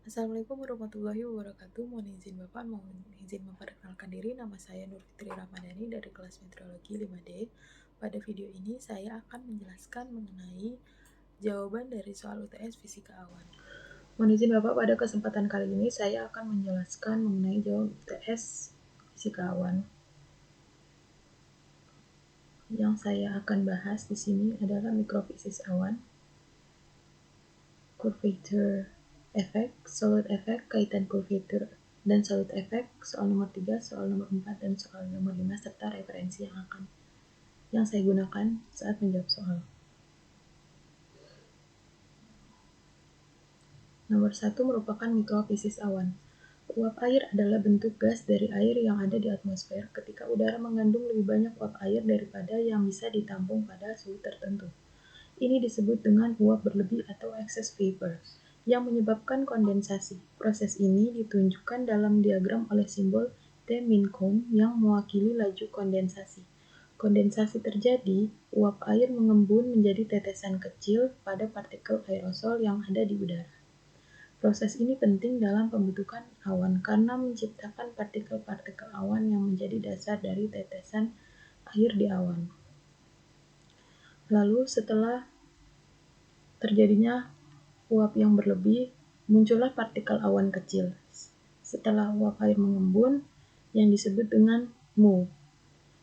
Assalamualaikum warahmatullahi wabarakatuh. Mohon izin memperkenalkan diri. Nama saya Nur Fitri Ramadhani dari kelas Meteorologi 5D. Pada video ini saya akan menjelaskan mengenai jawaban dari soal UTS Fisika Awan. Mohon izin Bapak, pada kesempatan kali ini saya akan menjelaskan mengenai jawaban UTS Fisika Awan. Yang saya akan bahas di sini adalah mikrofisis awan, curvature effect, solid effect, kaitan curvature dan solid effect, soal nomor 3, soal nomor 4, dan soal nomor 5, serta referensi yang saya gunakan saat menjawab soal. Nomor 1 merupakan mikrofisis awan. Uap air adalah bentuk gas dari air yang ada di atmosfer ketika udara mengandung lebih banyak uap air daripada yang bisa ditampung pada suhu tertentu. Ini disebut dengan uap berlebih atau excess vapor, yang menyebabkan kondensasi. Proses ini ditunjukkan dalam diagram oleh simbol T-min-cone yang mewakili laju kondensasi. Kondensasi terjadi, uap air mengembun menjadi tetesan kecil pada partikel aerosol yang ada di udara. Proses ini penting dalam pembentukan awan karena menciptakan partikel-partikel awan yang menjadi dasar dari tetesan air di awan. Lalu setelah terjadinya uap yang berlebih, muncullah partikel awan kecil. Setelah uap air mengembun, yang disebut dengan mu.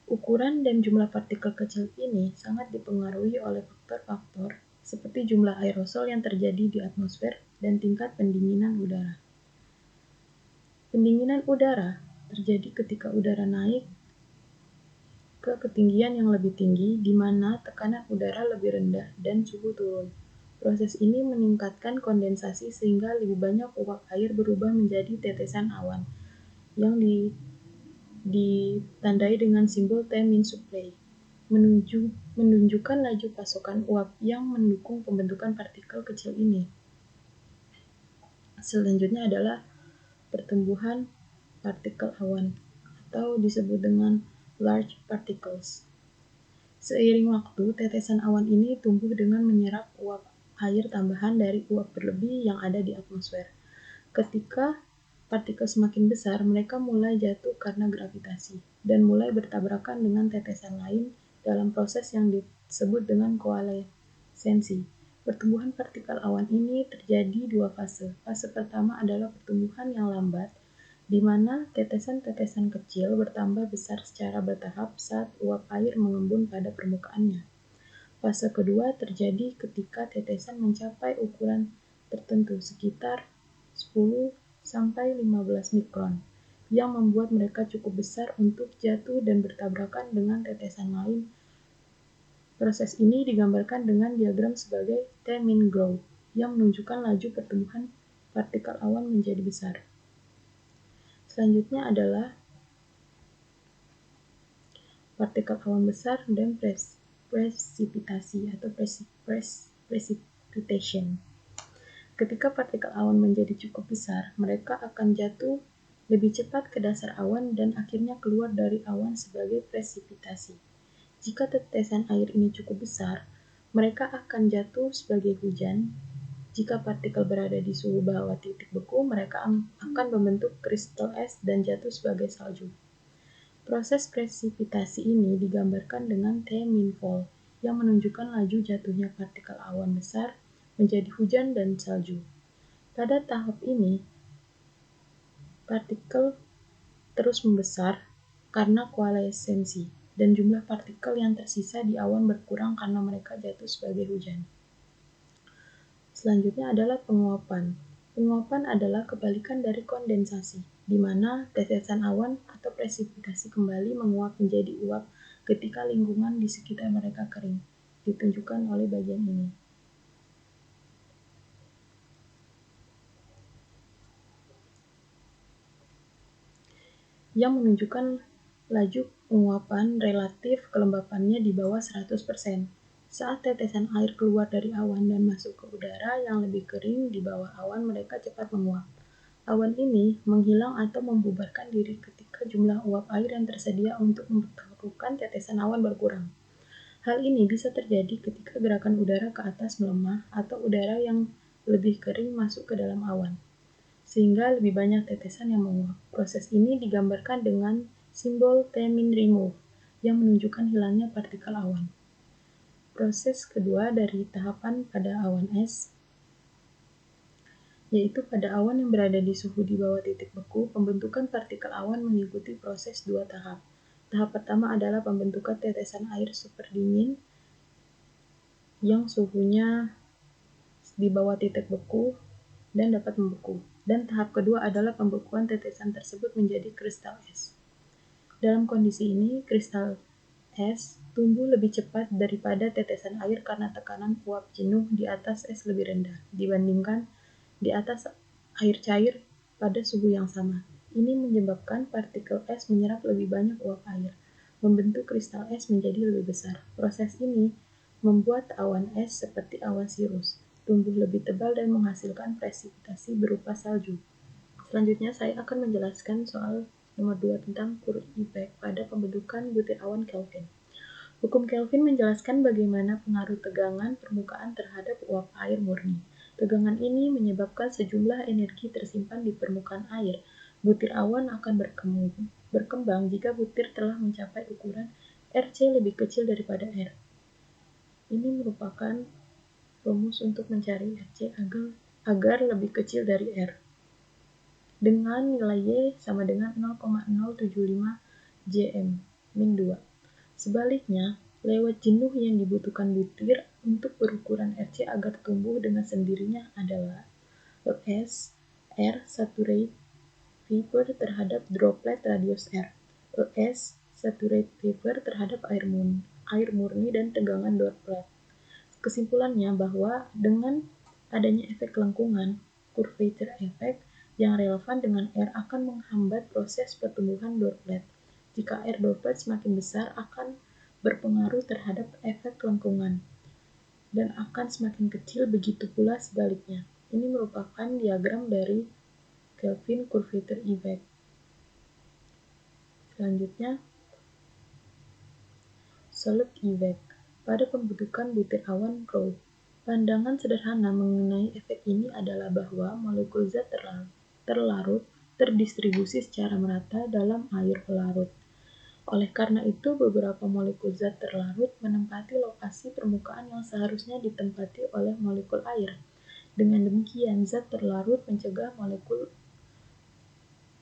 Ukuran dan jumlah partikel kecil ini sangat dipengaruhi oleh faktor-faktor seperti jumlah aerosol yang terjadi di atmosfer dan tingkat pendinginan udara. Pendinginan udara terjadi ketika udara naik ke ketinggian yang lebih tinggi, di mana tekanan udara lebih rendah dan suhu turun. Proses ini meningkatkan kondensasi sehingga lebih banyak uap air berubah menjadi tetesan awan yang ditandai dengan simbol T-min-supply, menunjukkan laju pasokan uap yang mendukung pembentukan partikel kecil ini. Selanjutnya adalah pertumbuhan partikel awan atau disebut dengan large particles. Seiring waktu, tetesan awan ini tumbuh dengan menyerap uap air tambahan dari uap berlebih yang ada di atmosfer. Ketika partikel semakin besar, mereka mulai jatuh karena gravitasi dan mulai bertabrakan dengan tetesan lain dalam proses yang disebut dengan koalesensi. Pertumbuhan partikel awan ini terjadi dua fase. Fase pertama adalah pertumbuhan yang lambat, di mana tetesan-tetesan kecil bertambah besar secara bertahap saat uap air mengembun pada permukaannya. Fase kedua terjadi ketika tetesan mencapai ukuran tertentu sekitar 10-15 mikron, yang membuat mereka cukup besar untuk jatuh dan bertabrakan dengan tetesan lain. Proses ini digambarkan dengan diagram sebagai T-min growth, yang menunjukkan laju pertumbuhan partikel awan menjadi besar. Selanjutnya adalah partikel awan besar dan presipitasi atau precipitation. Ketika partikel awan menjadi cukup besar, mereka akan jatuh lebih cepat ke dasar awan dan akhirnya keluar dari awan sebagai presipitasi. Jika tetesan air ini cukup besar, mereka akan jatuh sebagai hujan. Jika partikel berada di suhu bawah titik beku, mereka akan membentuk kristal es dan jatuh sebagai salju. Proses presipitasi ini digambarkan dengan T-min fall, yang menunjukkan laju jatuhnya partikel awan besar menjadi hujan dan salju. Pada tahap ini, partikel terus membesar karena koalesensi, dan jumlah partikel yang tersisa di awan berkurang karena mereka jatuh sebagai hujan. Selanjutnya adalah penguapan. Penguapan adalah kebalikan dari kondensasi, di mana tetesan awan atau presipitasi kembali menguap menjadi uap ketika lingkungan di sekitar mereka kering, ditunjukkan oleh bagian ini. Yang menunjukkan laju penguapan relatif kelembapannya di bawah 100%. Saat tetesan air keluar dari awan dan masuk ke udara yang lebih kering di bawah awan, mereka cepat menguap. Awan ini menghilang atau membubarkan diri ketika jumlah uap air yang tersedia untuk mempertaruhkan tetesan awan berkurang. Hal ini bisa terjadi ketika gerakan udara ke atas melemah atau udara yang lebih kering masuk ke dalam awan. sehingga lebih banyak tetesan yang menguap. Proses ini digambarkan dengan simbol T-remove yang menunjukkan hilangnya partikel awan. Proses kedua dari tahapan pada awan es, yaitu pada awan yang berada di suhu di bawah titik beku, pembentukan partikel awan mengikuti proses dua tahap. Tahap pertama adalah pembentukan tetesan air super dingin yang suhunya di bawah titik beku dan dapat membeku. Dan tahap kedua adalah pembekuan tetesan tersebut menjadi kristal es. Dalam kondisi ini, kristal es tumbuh lebih cepat daripada tetesan air karena tekanan uap jenuh di atas es lebih rendah dibandingkan di atas air cair pada suhu yang sama. Ini menyebabkan partikel es menyerap lebih banyak uap air, membentuk kristal es menjadi lebih besar. Proses ini membuat awan es seperti awan sirus tumbuh lebih tebal dan menghasilkan presipitasi berupa salju. Selanjutnya, saya akan menjelaskan soal nomor 2 tentang Coulomb effect pada pembentukan butir awan Kelvin. Hukum Kelvin menjelaskan bagaimana pengaruh tegangan permukaan terhadap uap air murni. Tegangan ini menyebabkan sejumlah energi tersimpan di permukaan air. Butir awan akan berkembang jika butir telah mencapai ukuran Rc lebih kecil daripada R. Ini merupakan rumus untuk mencari Rc agar lebih kecil dari R, dengan nilai Y sama dengan 0,075 Jm min 2. Sebaliknya, lewat jenuh yang dibutuhkan butir untuk berukuran Rc agar tumbuh dengan sendirinya adalah Es R saturate vapor terhadap droplet radius R, Es saturate vapor terhadap air murni dan tegangan droplet. Kesimpulannya bahwa dengan adanya efek lengkungan, curvature effect yang relevan dengan R akan menghambat proses pertumbuhan droplet. Jika R droplet semakin besar akan berpengaruh terhadap efek lengkungan dan akan semakin kecil, begitu pula sebaliknya. Ini merupakan diagram dari Kelvin curvature effect. Selanjutnya, solid effect pada pembentukan butir awan Rho. Pandangan sederhana mengenai efek ini adalah bahwa molekul zat terlarut terdistribusi secara merata dalam air pelarut. Oleh karena itu, beberapa molekul zat terlarut menempati lokasi permukaan yang seharusnya ditempati oleh molekul air. Dengan demikian, zat terlarut mencegah molekul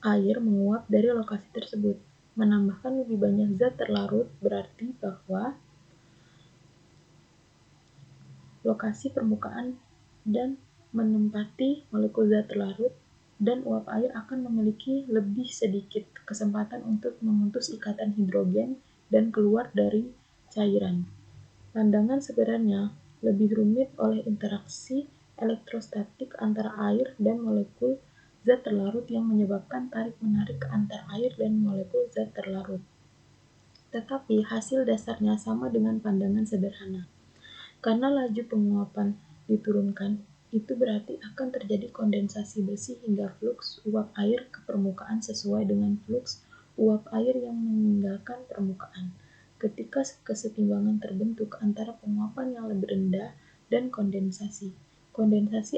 air menguap dari lokasi tersebut. Menambahkan lebih banyak zat terlarut berarti bahwa lokasi permukaan dan menempati molekul zat terlarut dan uap air akan memiliki lebih sedikit kesempatan untuk memutus ikatan hidrogen dan keluar dari cairan. Pandangan sebenarnya lebih rumit oleh interaksi elektrostatik antara air dan molekul zat terlarut yang menyebabkan tarik-menarik antar air dan molekul zat terlarut. Tetapi hasil dasarnya sama dengan pandangan sederhana. Karena laju penguapan diturunkan, itu berarti akan terjadi kondensasi bersih hingga fluks uap air ke permukaan sesuai dengan fluks uap air yang meninggalkan permukaan. Ketika kesetimbangan terbentuk antara penguapan yang lebih rendah dan kondensasi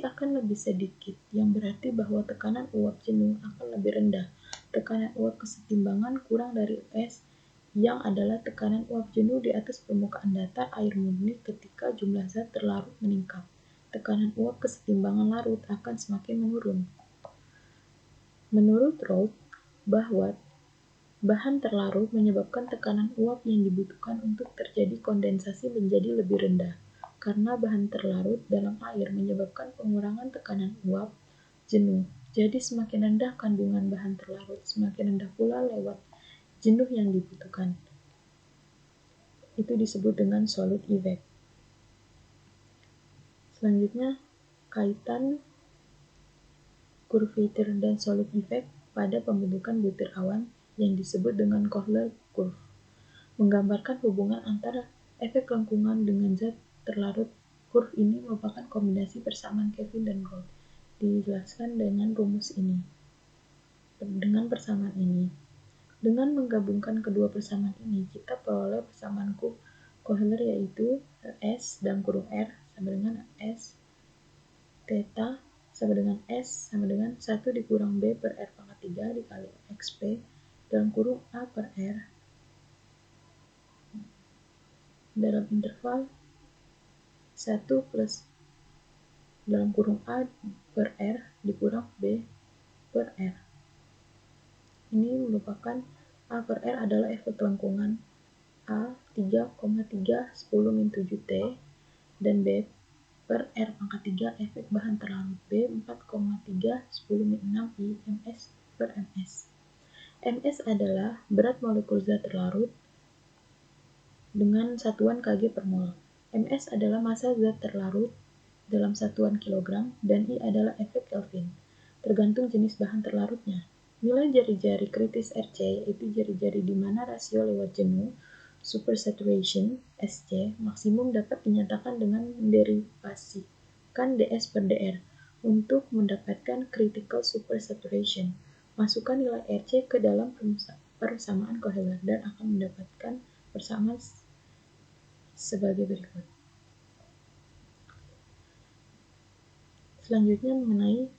akan lebih sedikit, yang berarti bahwa tekanan uap jenuh akan lebih rendah. Tekanan uap kesetimbangan kurang dari Es, yang adalah tekanan uap jenuh di atas permukaan datar air murni ketika jumlah zat terlarut meningkat. Tekanan uap kesetimbangan larut akan semakin menurun. Menurut Rho, bahwa bahan terlarut menyebabkan tekanan uap yang dibutuhkan untuk terjadi kondensasi menjadi lebih rendah. Karena bahan terlarut dalam air menyebabkan pengurangan tekanan uap jenuh. Jadi semakin rendah kandungan bahan terlarut, semakin rendah pula lewat jenuh yang dibutuhkan. Itu disebut dengan solid effect. Selanjutnya, kaitan curvature dan solid effect pada pembentukan butir awan yang disebut dengan Kohler curve, menggambarkan hubungan antara efek lengkungan dengan zat terlarut. Curve ini merupakan kombinasi persamaan Kelvin dan Gould. Dijelaskan dengan rumus ini. Dengan persamaan ini, dengan menggabungkan kedua persamaan ini, kita peroleh persamaan Kohler yaitu S dalam kurung R sama dengan S theta sama dengan S sama dengan 1 dikurang B per R pangkat 3 dikali XP dalam kurung A per R dalam interval 1 plus dalam kurung A per R dikurang B per R. Ini merupakan A per R adalah efek lengkungan A 3,3 min 7T dan B per R pangkat 3 efek bahan terlarut B 4,3 min 6 I ms per ms. Ms adalah berat molekul zat terlarut dengan satuan kg per mol. Ms adalah massa zat terlarut dalam satuan kilogram dan I adalah efek Kelvin, tergantung jenis bahan terlarutnya. Nilai jari-jari kritis RC yaitu jari-jari di mana rasio lewat jenuh supersaturation SC maksimum dapat dinyatakan dengan menderivasikan ds per dr untuk mendapatkan critical supersaturation. Masukkan nilai RC ke dalam persamaan Kohler dan akan mendapatkan persamaan sebagai berikut. Selanjutnya mengenai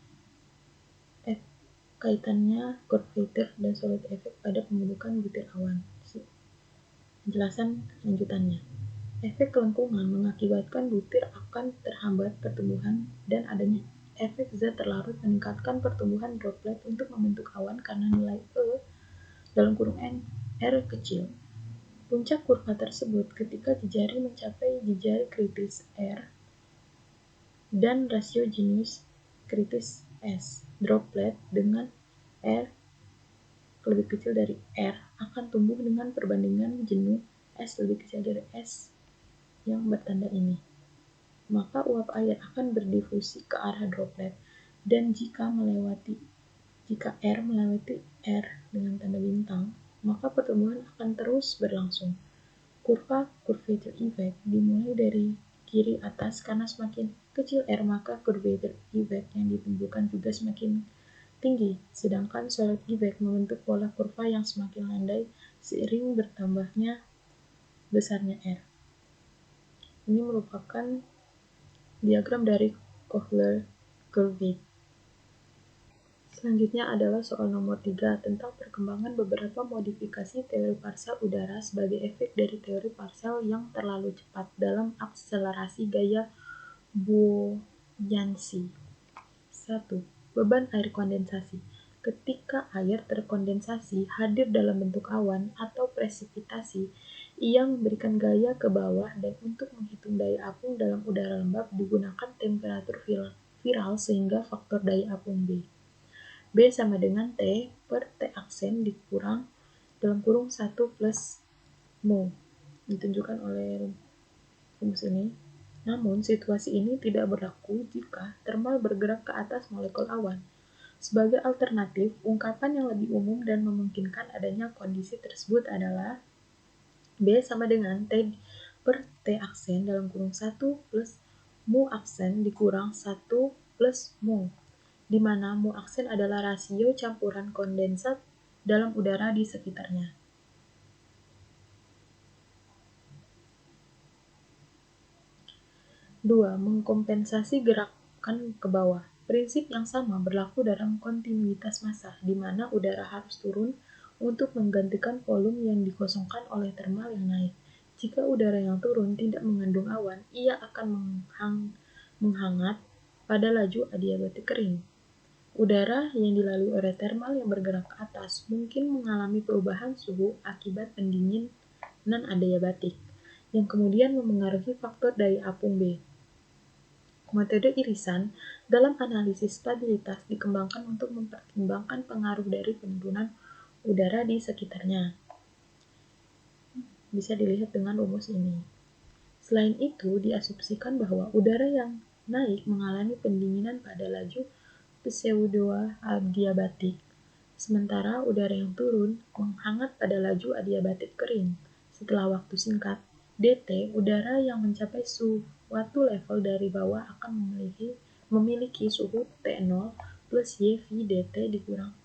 kaitannya curvature dan solid effect pada pembentukan butir awan. Penjelasan lanjutannya. Efek kelengkungan mengakibatkan butir akan terhambat pertumbuhan dan adanya efek zat terlarut meningkatkan pertumbuhan droplet untuk membentuk awan karena nilai E dalam kurung N R kecil. Puncak kurva tersebut ketika jejari mencapai jejari kritis R dan rasio jenis kritis S. Droplet dengan R lebih kecil dari R akan tumbuh dengan perbandingan jenuh S lebih kecil dari S yang bertanda ini. Maka uap air akan berdifusi ke arah droplet dan jika R melewati R dengan tanda bintang, maka pertumbuhan akan terus berlangsung. Kurva curvature effect dimulai dari kiri atas karena semakin kecil R maka curvature effect yang ditimbulkan juga semakin tinggi, sedangkan solid effect membentuk pola kurva yang semakin landai seiring bertambahnya besarnya R. Ini merupakan diagram dari Kohler curve. Selanjutnya adalah soal nomor 3 tentang perkembangan beberapa modifikasi teori parsel udara sebagai efek dari teori parsel yang terlalu cepat dalam akselerasi gaya buoyancy. 1. Beban air kondensasi. Ketika air terkondensasi hadir dalam bentuk awan atau presipitasi, ia memberikan gaya ke bawah dan untuk menghitung daya apung dalam udara lembab digunakan temperatur viral sehingga faktor daya apung B. B sama dengan T per T aksen dikurang dalam kurung 1 plus mu. Ditunjukkan oleh rumus ini. Namun, situasi ini tidak berlaku jika thermal bergerak ke atas molekul awan. Sebagai alternatif, ungkapan yang lebih umum dan memungkinkan adanya kondisi tersebut adalah B sama dengan T per T aksen dalam kurung 1 plus mu aksen dikurang 1 plus mu, di mana mu aksen adalah rasio campuran kondensat dalam udara di sekitarnya. Dua, mengkompensasi gerakan ke bawah. Prinsip yang sama berlaku dalam kontinuitas massa, di mana udara harus turun untuk menggantikan volume yang dikosongkan oleh thermal yang naik. Jika udara yang turun tidak mengandung awan, ia akan menghangat pada laju adiabatik kering. Udara yang dilalui oleh thermal yang bergerak ke atas mungkin mengalami perubahan suhu akibat pendinginan adiabatik, yang kemudian memengaruhi faktor daya apung B. Metode irisan dalam analisis stabilitas dikembangkan untuk mempertimbangkan pengaruh dari penurunan udara di sekitarnya. Bisa dilihat dengan rumus ini. Selain itu, diasumsikan bahwa udara yang naik mengalami pendinginan pada laju pseudo-adiabatik, sementara udara yang turun menghangat pada laju adiabatik kering. Setelah waktu singkat, dt, udara yang mencapai suatu level dari bawah akan memiliki suhu T0 plus Y V dt dikurang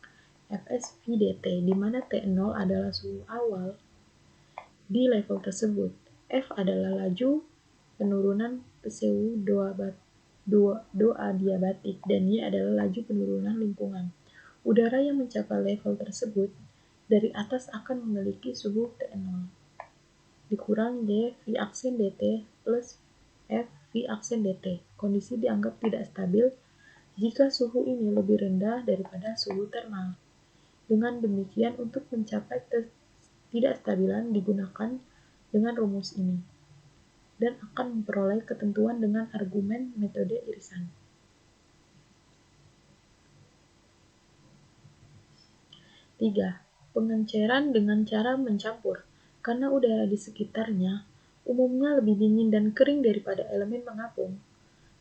Fs V dt, di mana T0 adalah suhu awal di level tersebut. F adalah laju penurunan pseudo adiabatik, dan Y adalah laju penurunan lingkungan. Udara yang mencapai level tersebut dari atas akan memiliki suhu T0 dikurang D V aksen dt plus F V aksen dt. Kondisi dianggap tidak stabil jika suhu ini lebih rendah daripada suhu termal. Dengan demikian, untuk mencapai ketidakstabilan digunakan dengan rumus ini dan akan memperoleh ketentuan dengan argumen metode irisan. Tiga, pengenceran dengan cara mencampur. Karena udara di sekitarnya umumnya lebih dingin dan kering daripada elemen mengapung,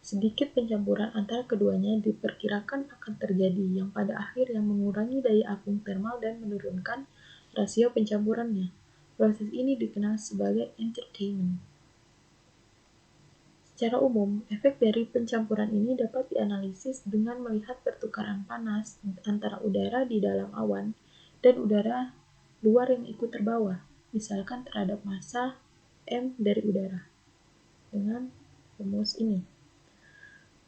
sedikit pencampuran antara keduanya diperkirakan akan terjadi, yang pada akhirnya mengurangi daya apung termal dan menurunkan rasio pencampurannya. Proses ini dikenal sebagai entrainment. Secara umum, efek dari pencampuran ini dapat dianalisis dengan melihat pertukaran panas antara udara di dalam awan dan udara luar yang ikut terbawa, misalkan terhadap massa M dari udara. Dengan rumus ini,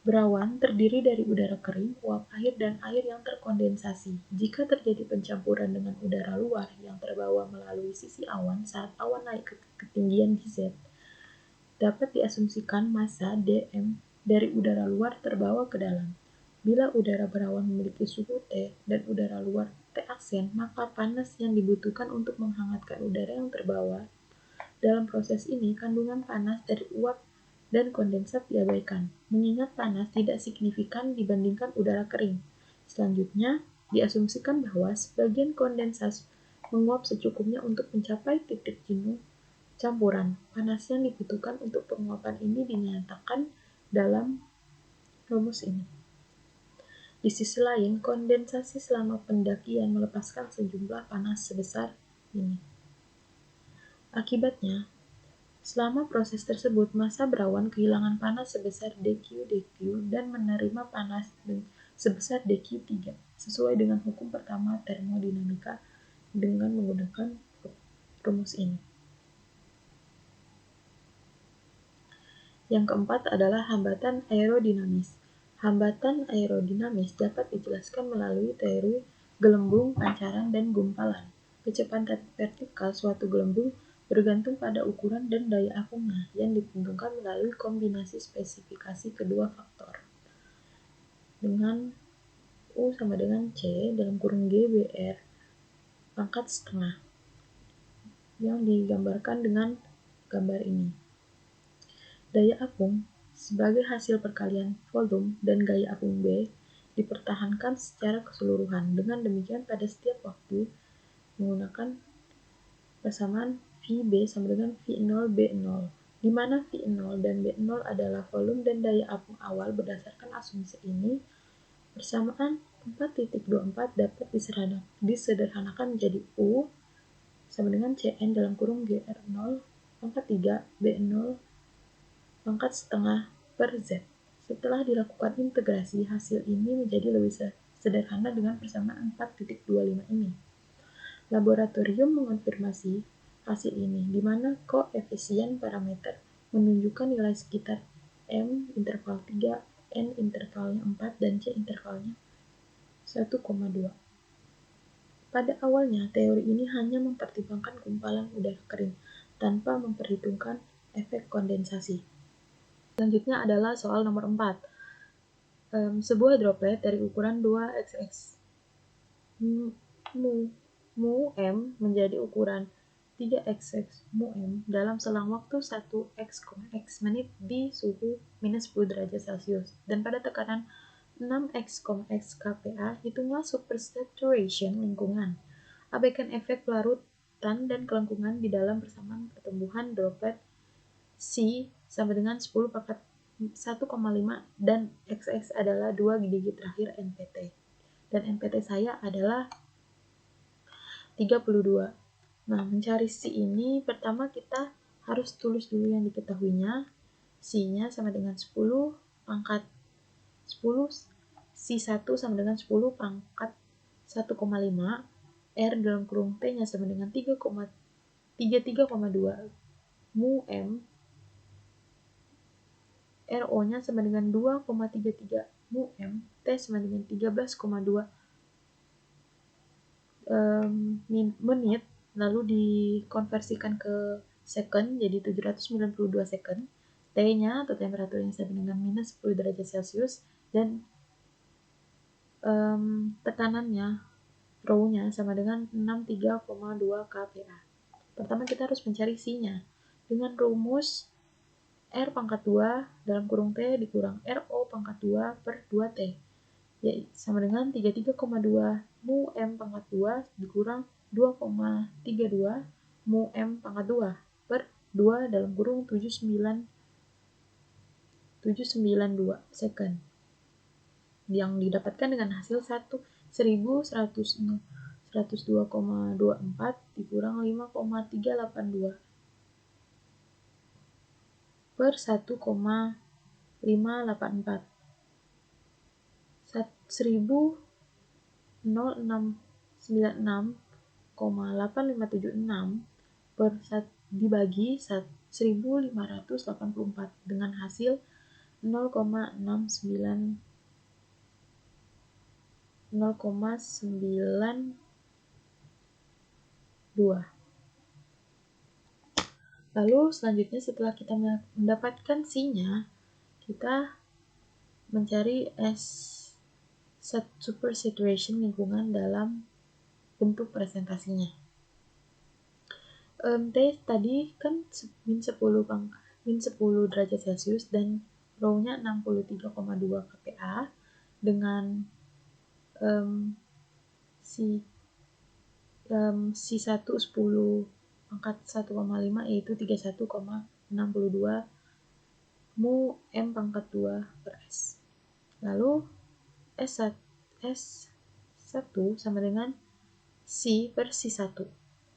berawan terdiri dari udara kering, uap air, dan air yang terkondensasi. Jika terjadi pencampuran dengan udara luar yang terbawa melalui sisi awan saat awan naik ke ketinggian Z, dapat diasumsikan massa dm dari udara luar terbawa ke dalam. Bila udara berawan memiliki suhu T dan udara luar T aksen, maka panas yang dibutuhkan untuk menghangatkan udara yang terbawa. Dalam proses ini, kandungan panas dari uap dan kondensat diabaikan, mengingat panas tidak signifikan dibandingkan udara kering. Selanjutnya, diasumsikan bahwa sebagian kondensat menguap secukupnya untuk mencapai titik jenuh campuran. Panas yang dibutuhkan untuk penguapan ini dinyatakan dalam rumus ini. Di sisi lain, kondensasi selama pendakian melepaskan sejumlah panas sebesar ini. Akibatnya, selama proses tersebut, massa berawan kehilangan panas sebesar dQ dan menerima panas sebesar dQ3, sesuai dengan hukum pertama termodinamika dengan menggunakan rumus ini. Yang keempat adalah hambatan aerodinamis. Hambatan aerodinamis dapat dijelaskan melalui teori gelembung, pancaran, dan gumpalan. Kecepatan vertikal suatu gelembung bergantung pada ukuran dan daya apungnya yang ditentukan melalui kombinasi spesifikasi kedua faktor. Dengan U sama dengan C dalam kurung G BR pangkat setengah yang digambarkan dengan gambar ini. Daya apung sebagai hasil perkalian volume dan gaya apung B dipertahankan secara keseluruhan. Dengan demikian, pada setiap waktu menggunakan persamaan VB sama dengan V0 B0, di mana V0 dan B0 adalah volume dan daya apung awal. Berdasarkan asumsi ini, persamaan 4.24 dapat disederhanakan menjadi U sama dengan Cn dalam kurung GR0 pangkat 3 B0 pangkat setengah per Z. Setelah dilakukan integrasi, hasil ini menjadi lebih sederhana dengan persamaan 4.25 ini. Laboratorium mengonfirmasi hasil ini, di mana koefisien parameter menunjukkan nilai sekitar M interval 3, N intervalnya 4, dan C intervalnya 1,2. Pada awalnya, teori ini hanya mempertimbangkan gumpalan udara kering, tanpa memperhitungkan efek kondensasi. Selanjutnya adalah soal nomor 4. Sebuah droplet dari ukuran 2xx mu m menjadi ukuran 3xx mu m dalam selang waktu 1x, menit di suhu minus 10 derajat Celcius dan pada tekanan 6x, kPa. Hitunglah supersaturation lingkungan. Abaikan efek pelarutan dan kelengkungan di dalam persamaan pertumbuhan droplet C sama dengan 10 pangkat 1,5 dan XX adalah 2 digit terakhir NPT. Dan NPT saya adalah 32. Nah, mencari C ini, pertama kita harus tulis dulu yang diketahuinya. C-nya sama dengan 10 pangkat 10, C1 sama dengan 10 pangkat 1,5, R dalam kurung T-nya sama dengan 33,2 mu M RO-nya sama dengan 2,33 mu M, T sama dengan 13,2 menit, lalu dikonversikan ke second jadi 792 second. T-nya atau temperatur yang sama dengan minus 10 derajat Celcius, dan tekanannya rho-nya sama dengan 63,2 kPa. Pertama kita harus mencari C-nya dengan rumus R pangkat 2 dalam kurung T dikurang RO pangkat 2 per 2T, yaitu sama dengan 33,2 mu M pangkat 2 dikurang 2,32 mu M pangkat 2 per 2 dalam kurung 792 second, yang didapatkan dengan hasil 1102,24 dikurang 5,382 per 1,584. 1096,8576 per dibagi 1584 dengan hasil 0,92. Lalu selanjutnya setelah kita mendapatkan C-nya, kita mencari supersaturation lingkungan dalam bentuk presentasinya. T tadi kan min 10 derajat Celcius dan rho-nya 63,2 kPa dengan C1 10 pangkat 1,5 yaitu 31,62 mu M pangkat 2 per S. Lalu S1 sama dengan C per C1.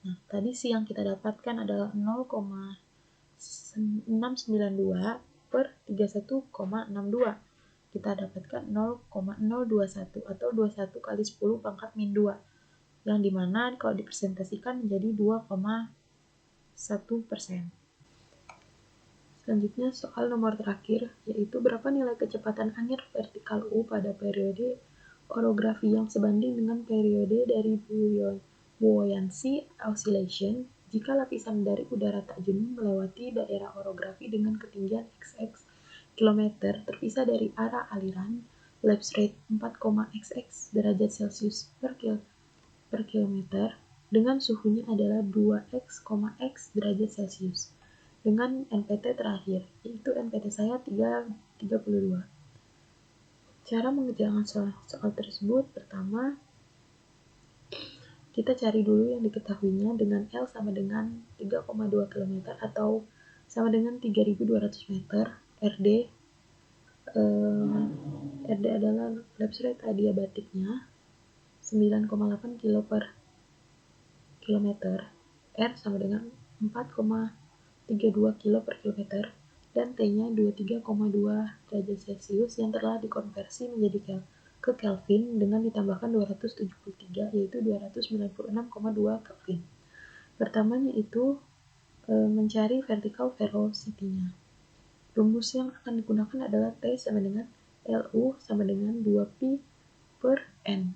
Nah, tadi C yang kita dapatkan adalah 0,692 per 31,62. Kita dapatkan 0,021 atau 21 kali 10 pangkat min 2, yang dimana kalau dipresentasikan menjadi 2,1%. Selanjutnya soal nomor terakhir, yaitu berapa nilai kecepatan angin vertikal U pada periode orografi yang sebanding dengan periode dari buoyancy oscillation jika lapisan dari udara tak jenuh melewati daerah orografi dengan ketinggian xx km terpisah dari arah aliran, lapse rate 4,xx derajat Celcius per kilometer, dengan suhunya adalah 2x, derajat Celcius, dengan NPT terakhir, yaitu NPT saya 32. Cara mengerjakan soal tersebut, pertama, kita cari dulu yang diketahuinya dengan L sama dengan 3,2 km atau sama dengan 3.200 meter. RD adalah lapse rate adiabatiknya 9,8 kilo per kilometer. R sama dengan 4,32 kilo per kilometer dan T-nya 23,2 derajat Celcius yang telah dikonversi menjadi ke Kelvin dengan ditambahkan 273 yaitu 296,2 Kelvin. Pertamanya itu mencari vertical velocity-nya. Rumus yang akan digunakan adalah T sama dengan LU sama dengan 2pi per N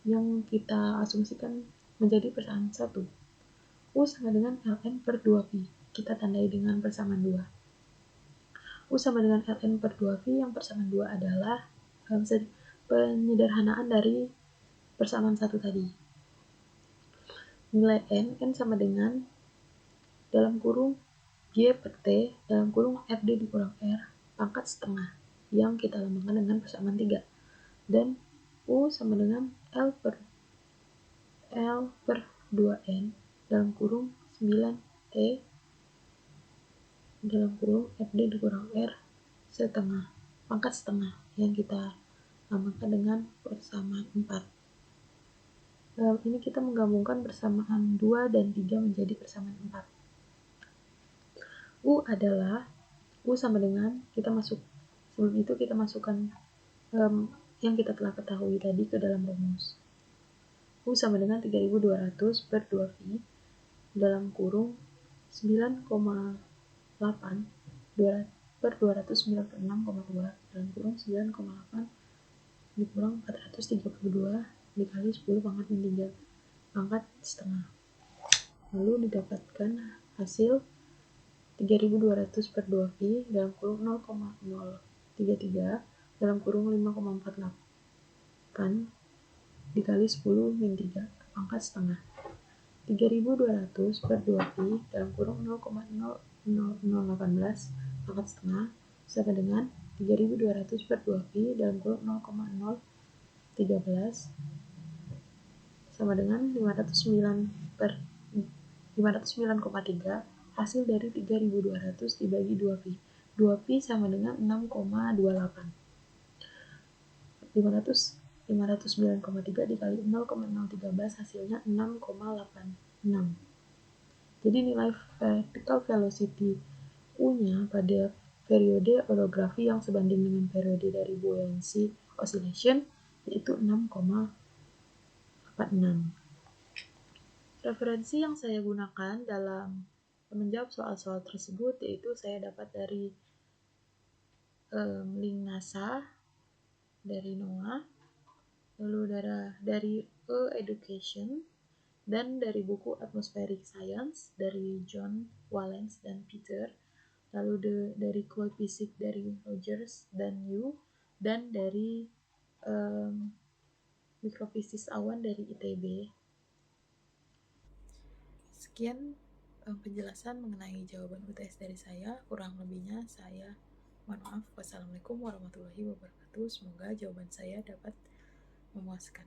yang kita asumsikan menjadi persamaan 1. U sama dengan Ln per 2pi, kita tandai dengan persamaan 2. U sama dengan Ln per 2pi yang persamaan 2 adalah penyederhanaan dari persamaan 1 tadi. Nilai N sama dengan dalam kurung G per T dalam kurung RD dikurang R pangkat setengah yang kita lambangkan dengan persamaan 3. Dan U sama dengan L per 2N dalam kurung 9T dalam kurung RD dikurang R setengah pangkat setengah yang kita lambangkan dengan persamaan 4. Dalam ini kita menggabungkan persamaan 2 dan 3 menjadi persamaan 4. U adalah U sama dengan sebelum itu kita masukkan yang kita telah ketahui tadi ke dalam rumus. U sama dengan 3200 per 2pi dalam kurung 9,8 per 296,2 dalam kurung 9,8 dikurang 432 dikali 10 pangkat min 3 pangkat setengah. Lalu didapatkan hasil 3200 per 2pi dalam kurung 0,033 dalam kurung 5,48 dikali 10 min 3 pangkat setengah. 3200 per 2pi dalam kurung 0,0018 pangkat setengah sama dengan 3200 per 2pi dalam kurung 0,013 sama dengan 509 per 509,3 hasil dari 3200 dibagi 2pi. 2pi sama dengan 6,28. 509,3 dikali 0,013 hasilnya 6,86. Jadi nilai vertical velocity U-nya pada periode orografi yang sebanding dengan periode dari buoyancy oscillation yaitu 6,86. Referensi yang saya gunakan dalam menjawab soal-soal tersebut yaitu saya dapat dari link NASA, dari NOAA, lalu dari Education, dan dari buku Atmospheric Science dari John Wallens dan Peter, lalu dari Cloud Physics dari Rogers dan Yu, dan dari Mikrofisis Awan dari ITB. Sekian penjelasan mengenai jawaban UTS dari saya. Kurang lebihnya saya mohon maaf. Wassalamualaikum warahmatullahi wabarakatuh. Semoga jawaban saya dapat memuaskan.